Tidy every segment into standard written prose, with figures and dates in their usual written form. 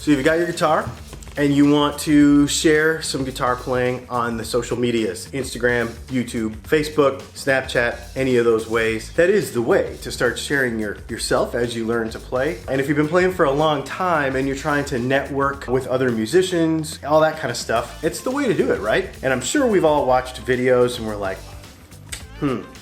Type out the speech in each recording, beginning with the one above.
So you've got your guitar and you want to share some guitar playing on the social medias, Instagram, YouTube, Facebook, Snapchat, any of those ways. That is the way to start sharing yourself as you learn to play. And if you've been playing for a long time and you're trying to network with other musicians, all that kind of stuff, it's the way to do it, right? And I'm sure we've all watched videos and we're like,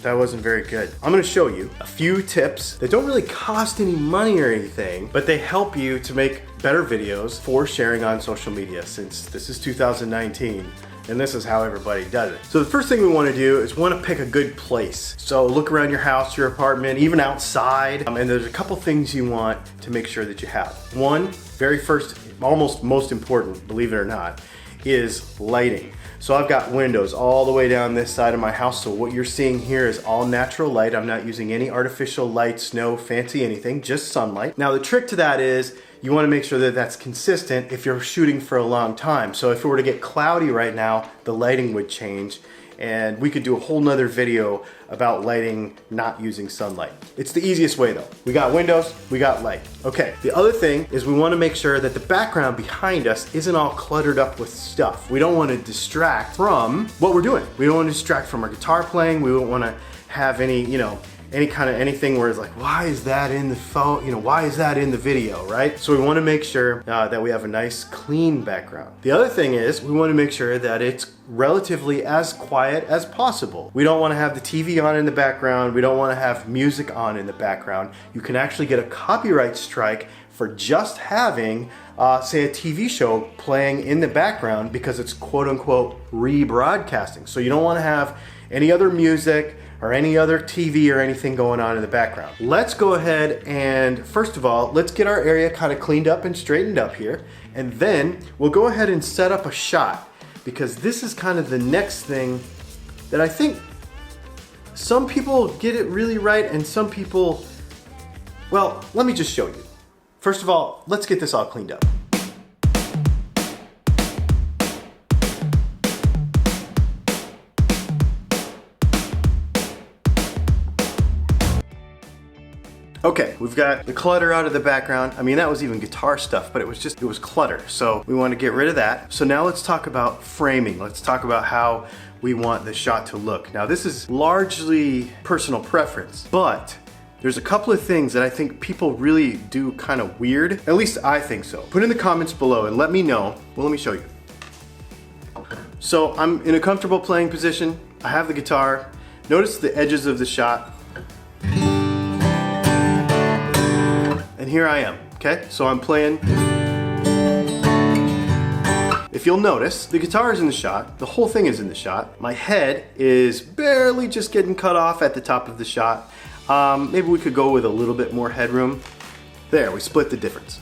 that wasn't very good. I'm gonna show you a few tips that don't really cost any money or anything, but they help you to make better videos for sharing on social media, since this is 2019 and this is how everybody does it. So the first thing we wanna do is we wanna pick a good place. So look around your house, your apartment, even outside, and there's a couple things you want to make sure that you have. One, very first, almost most important, believe it or not, is lighting. So I've got windows all the way down this side of my house, so what you're seeing here is all natural light. I'm not using any artificial lights, no fancy anything, just sunlight. Now the trick to that is you want to make sure that that's consistent if you're shooting for a long time. So if it were to get cloudy right now, the lighting would change, and we could do a whole nother video about lighting not using sunlight. It's the easiest way though. We got windows, we got light. Okay, the other thing is we wanna make sure that the background behind us isn't all cluttered up with stuff. We don't wanna distract from what we're doing. We don't wanna distract from our guitar playing. We don't wanna have any, any kind of anything where it's like, why is that in the phone? Why is that in the video, right? So we wanna make sure that we have a nice clean background. The other thing is we wanna make sure that it's relatively as quiet as possible. We don't wanna have the TV on in the background. We don't wanna have music on in the background. You can actually get a copyright strike for just having, say, a TV show playing in the background because it's quote unquote rebroadcasting. So you don't wanna have any other music or any other TV or anything going on in the background. Let's go ahead and, first of all, let's get our area kind of cleaned up and straightened up here. And then we'll go ahead and set up a shot, because this is kind of the next thing that I think some people get it really right and some people, well, let me just show you. First of all, let's get this all cleaned up. Okay, we've got the clutter out of the background. I mean, that was even guitar stuff, but it was clutter. So we want to get rid of that. So now let's talk about framing. Let's talk about how we want the shot to look. Now this is largely personal preference, but there's a couple of things that I think people really do kind of weird. At least I think so. Put in the comments below and let me know. Well, let me show you. So I'm in a comfortable playing position. I have the guitar. Notice the edges of the shot. And here I am, okay? So I'm playing. If you'll notice, the guitar is in the shot, the whole thing is in the shot. My head is barely just getting cut off at the top of the shot. Maybe we could go with a little bit more headroom. There, we split the difference.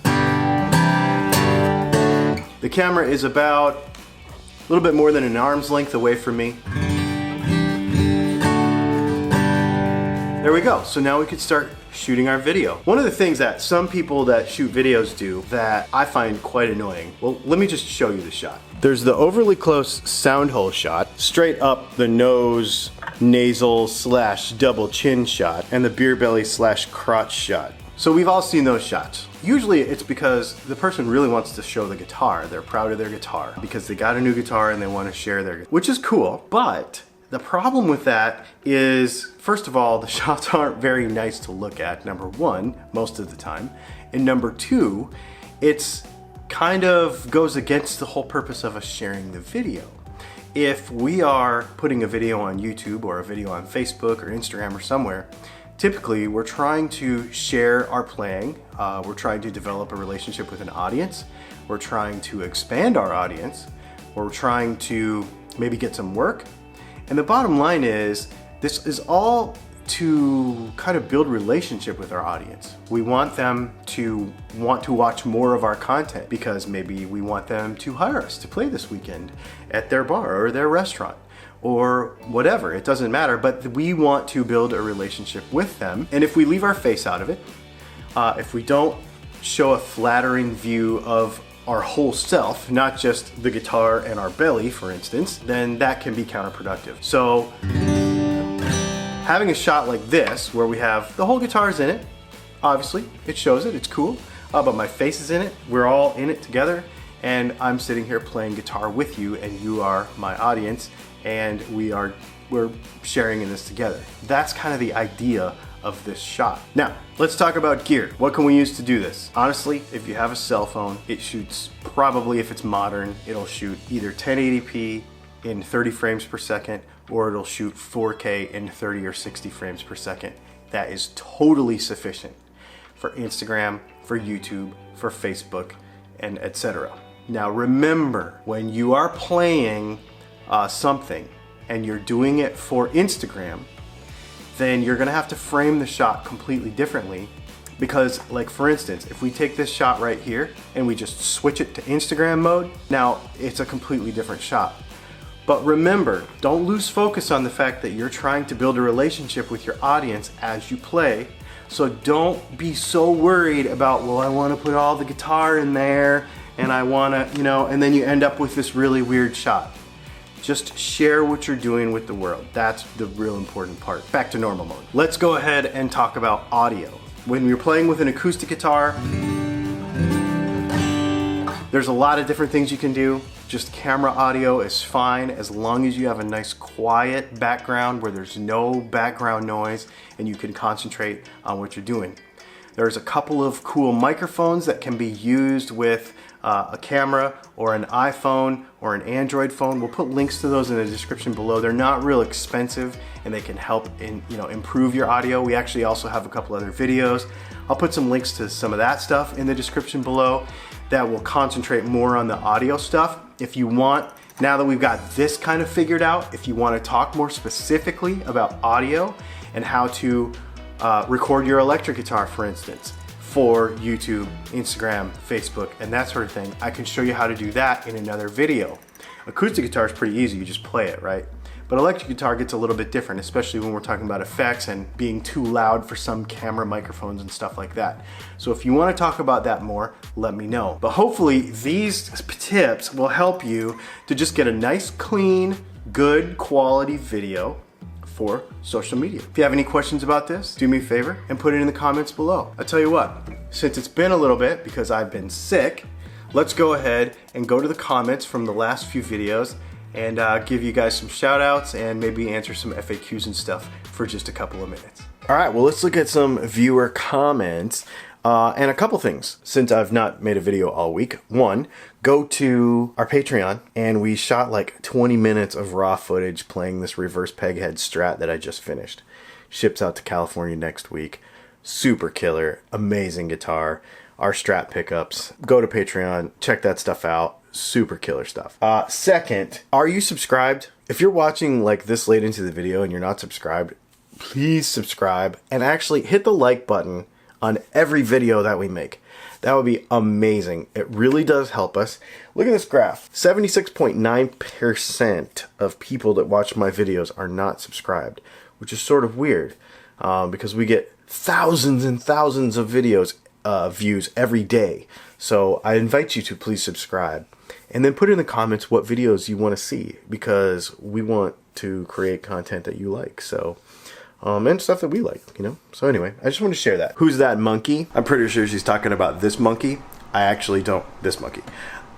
The camera is about a little bit more than an arm's length away from me. There we go. So now we could start shooting our video. One of the things that some people that shoot videos do that I find quite annoying, well, let me just show you the shot. There's the overly close sound hole shot, straight up the nose, nasal / double chin shot, and the beer belly / crotch shot. So we've all seen those shots. Usually it's because the person really wants to show the guitar. They're proud of their guitar because they got a new guitar and they want to share their, which is cool, but the problem with that is, first of all, the shots aren't very nice to look at, number one, most of the time. And number two, it's kind of goes against the whole purpose of us sharing the video. If we are putting a video on YouTube or a video on Facebook or Instagram or somewhere, typically we're trying to share our playing, we're trying to develop a relationship with an audience, we're trying to expand our audience, or we're trying to maybe get some work. And the bottom line is, this is all to kind of build relationship with our audience. We want them to want to watch more of our content because maybe we want them to hire us to play this weekend at their bar or their restaurant or whatever. It doesn't matter, but we want to build a relationship with them. And if we leave our face out of it, if we don't show a flattering view of our whole self, not just the guitar and our belly, for instance, then that can be counterproductive. So having a shot like this, where we have the whole guitars in it, obviously, it shows it, it's cool. but my face is in it. We're all in it together, and I'm sitting here playing guitar with you, and you are my audience, and we're sharing in this together. That's kind of the idea of this shot. Now, let's talk about gear. What can we use to do this? Honestly, if you have a cell phone, it shoots probably, if it's modern, it'll shoot either 1080p in 30 frames per second, or it'll shoot 4K in 30 or 60 frames per second. That is totally sufficient for Instagram, for YouTube, for Facebook, and etc. Now remember, when you are playing something and you're doing it for Instagram, then you're gonna have to frame the shot completely differently, because, like, for instance, if we take this shot right here and we just switch it to Instagram mode, now it's a completely different shot. But remember, don't lose focus on the fact that you're trying to build a relationship with your audience as you play. So don't be so worried about, well, I want to put all the guitar in there and I want to, you know, and then you end up with this really weird shot. Just share what you're doing with the world. That's the real important part. Back to normal mode. Let's go ahead and talk about audio. When you're playing with an acoustic guitar, there's a lot of different things you can do. Just camera audio is fine as long as you have a nice quiet background where there's no background noise and you can concentrate on what you're doing. There's a couple of cool microphones that can be used with a camera or an iPhone or an Android phone. We'll put links to those in the description below. They're not real expensive and they can help improve your audio. We actually also have a couple other videos. I'll put some links to some of that stuff in the description below that will concentrate more on the audio stuff. If you want, now that we've got this kind of figured out, if you want to talk more specifically about audio and how to record your electric guitar, for instance, for YouTube, Instagram, Facebook, and that sort of thing, I can show you how to do that in another video. Acoustic guitar is pretty easy, you just play it, right? But electric guitar gets a little bit different, especially when we're talking about effects and being too loud for some camera microphones and stuff like that. So if you want to talk about that more, let me know. But hopefully these tips will help you to just get a nice, clean, good quality video for social media. If you have any questions about this, do me a favor and put it in the comments below. I'll tell you what, since it's been a little bit because I've been sick, let's go ahead and go to the comments from the last few videos and give you guys some shout outs and maybe answer some FAQs and stuff for just a couple of minutes. All right, well, let's look at some viewer comments and a couple things since I've not made a video all week. One, go to our Patreon, and we shot like 20 minutes of raw footage playing this reverse peghead Strat that I just finished. Ships out to California next week. Super killer, amazing guitar. Our Strat pickups. Go to Patreon, check that stuff out. Super killer stuff. Second, are you subscribed? If you're watching like this late into the video and you're not subscribed, please subscribe and actually hit the like button on every video that we make. That would be amazing. It really does help us. Look at this graph. 76.9% of people that watch my videos are not subscribed, which is sort of weird because we get thousands and thousands of videos views every day. So I invite you to please subscribe and then put in the comments what videos you want to see, because we want to create content that you like. So and stuff that we like, you know. So anyway, I just want to share that. Who's that monkey? I'm pretty sure she's talking about this monkey. I actually don't. This monkey.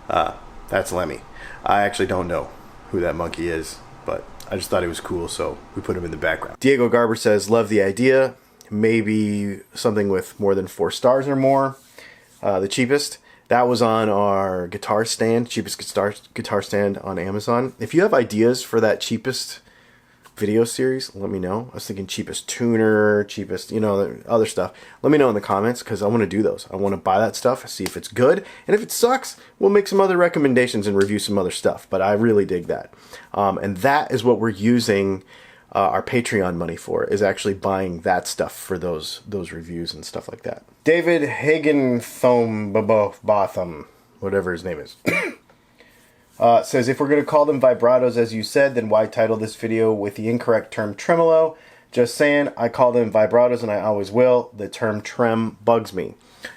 That's Lemmy. I actually don't know who that monkey is, but I just thought it was cool, so we put him in the background. Diego Garber says, love the idea. Maybe something with more than 4 stars or more. The cheapest. That was on our guitar stand, cheapest guitar stand on Amazon. If you have ideas for that cheapest video series, let me know. I was thinking cheapest tuner, cheapest, other stuff. Let me know in the comments, because I want to do those. I want to buy that stuff, see if it's good, and if it sucks, we'll make some other recommendations and review some other stuff. But I really dig that. And that is what we're using our Patreon money for, is actually buying that stuff for those reviews and stuff like that. David Hagenthom, whatever his name is. Says, if we're going to call them vibratos as you said, then why title this video with the incorrect term tremolo? Just saying, I call them vibratos and I always will. The term trem bugs me.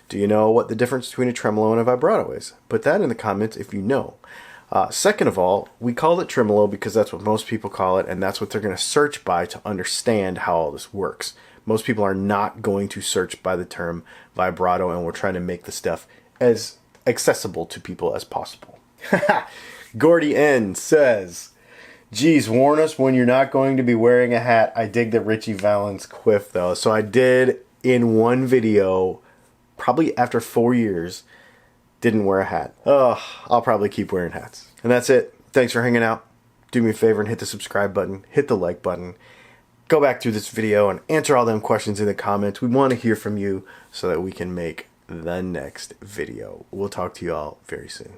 Do you know what the difference between a tremolo and a vibrato is? Put that in the comments if you know. Second of all, we call it tremolo because that's what most people call it, and that's what they're going to search by to understand how all this works. Most people are not going to search by the term vibrato, and we're trying to make the stuff as accessible to people as possible. Gordy N says, geez, warn us when you're not going to be wearing a hat. I dig the Richie Valens quiff though. So I did in one video, probably after 4 years, didn't wear a hat. Oh, I'll probably keep wearing hats. And that's it. Thanks for hanging out. Do me a favor and hit the subscribe button, hit the like button. Go back through this video and answer all them questions in the comments. We want to hear from you so that we can make the next video. We'll talk to you all very soon.